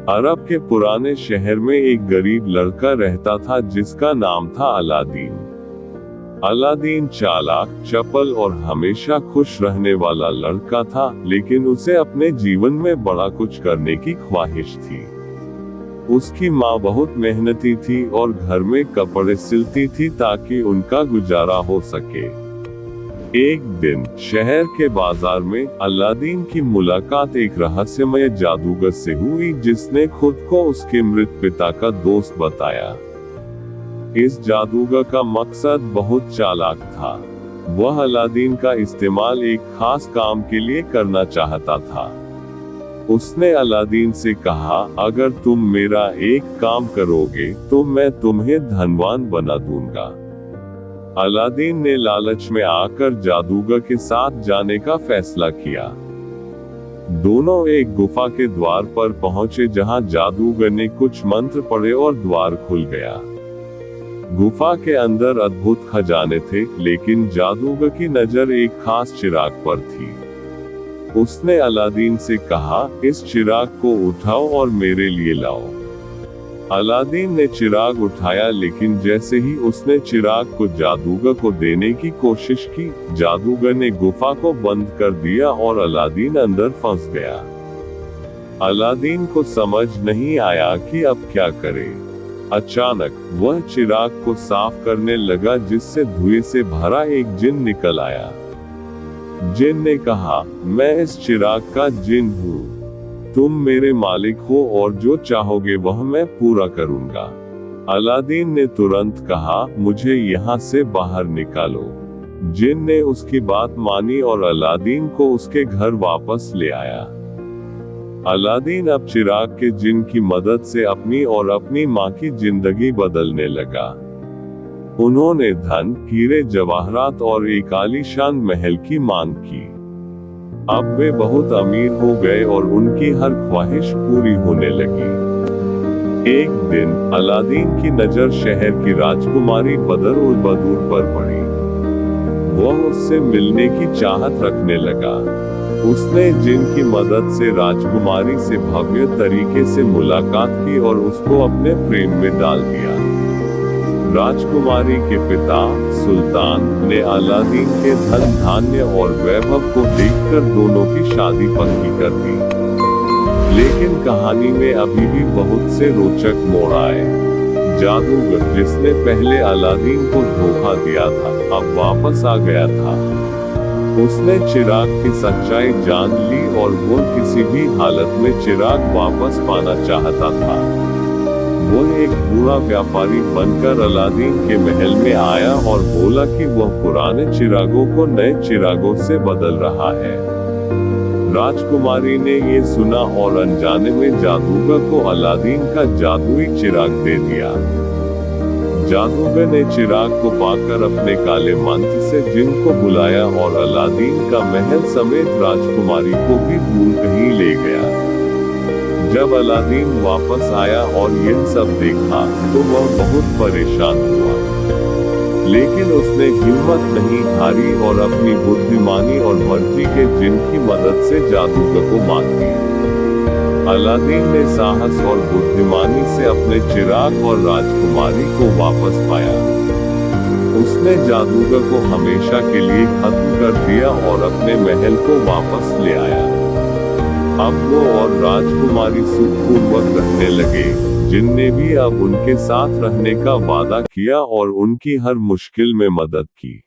अरब के पुराने शहर में एक गरीब लड़का रहता था जिसका नाम था अलादीन। अलादीन चालाक, चपल और हमेशा खुश रहने वाला लड़का था, लेकिन उसे अपने जीवन में बड़ा कुछ करने की ख्वाहिश थी। उसकी माँ बहुत मेहनती थी और घर में कपड़े सिलती थी ताकि उनका गुजारा हो सके। एक दिन शहर के बाजार में अलादीन की मुलाकात एक रहस्यमय जादूगर से हुई जिसने खुद को उसके मृत पिता का दोस्त बताया। इस जादूगर का मकसद बहुत चालाक था। वह अलादीन का इस्तेमाल एक खास काम के लिए करना चाहता था। उसने अलादीन से कहा, अगर तुम मेरा एक काम करोगे तो मैं तुम्हें धनवान बना दूंगा। अलादीन ने लालच में आकर जादूगर के साथ जाने का फैसला किया। दोनों एक गुफा के द्वार पर पहुंचे जहां जादूगर ने कुछ मंत्र पढ़े और द्वार खुल गया। गुफा के अंदर अद्भुत खजाने थे, लेकिन जादूगर की नजर एक खास चिराग पर थी। उसने अलादीन से कहा, इस चिराग को उठाओ और मेरे लिए लाओ। अलादीन ने चिराग उठाया, लेकिन जैसे ही उसने चिराग को जादूगर को देने की कोशिश की, जादूगर ने गुफा को बंद कर दिया और अलादीन अंदर फंस गया। अलादीन को समझ नहीं आया कि अब क्या करे। अचानक वह चिराग को साफ करने लगा, जिससे धुएं से भरा एक जिन निकल आया। जिन ने कहा, मैं इस चिराग का जिन हूँ, तुम मेरे मालिक हो और जो चाहोगे वह मैं पूरा करूंगा। अलादीन ने तुरंत कहा, मुझे यहाँ से बाहर निकालो। जिन ने उसकी बात मानी और अलादीन को उसके घर वापस ले आया। अलादीन अब चिराग के जिन की मदद से अपनी और अपनी माँ की जिंदगी बदलने लगा। उन्होंने धन, हीरे जवाहरात और एक आलीशान महल की मांग की। अब वे बहुत अमीर हो गए और उनकी हर ख्वाहिश पूरी होने लगी। एक दिन अलादीन की नजर शहर की राजकुमारी बदर-उल-बदूर पर पड़ी। वह उससे मिलने की चाहत रखने लगा। उसने जिन की मदद से राजकुमारी से भव्य तरीके से मुलाकात की और उसको अपने प्रेम में डाल दिया। राजकुमारी के पिता सुल्तान ने अलादीन के धन धान्य और वैभव को देखकर दोनों की शादी पक्की कर दी। लेकिन कहानी में अभी भी बहुत से रोचक मोड़ आए। जादूगर जिसने पहले अलादीन को धोखा दिया था, अब वापस आ गया था। उसने चिराग की सच्चाई जान ली और वो किसी भी हालत में चिराग वापस पाना चाहता था। वो एक बुरा व्यापारी बनकर अलादीन के महल में आया और बोला कि वह पुराने चिरागों को नए चिरागों से बदल रहा है। राजकुमारी ने ये सुना और अनजाने में जादूगर को अलादीन का जादुई चिराग दे दिया। जादूगर ने चिराग को पाकर अपने काले मंत्र से जिन को बुलाया और अलादीन का महल समेत राजकुमारी को भी दूर कहीं ले गया। जब अलादीन वापस आया और यह सब देखा तो वह बहुत परेशान हुआ, लेकिन उसने हिम्मत नहीं हारी और अपनी बुद्धिमानी और मर्जी के जिन की मदद से जादूगर को मार दिया। अलादीन ने साहस और बुद्धिमानी से अपने चिराग और राजकुमारी को वापस पाया। उसने जादूगर को हमेशा के लिए खत्म कर दिया और अपने महल को वापस ले आया। अब वो और राजकुमारी सुखपूर्वक रहने लगे। जिन ने भी अब उनके साथ रहने का वादा किया और उनकी हर मुश्किल में मदद की।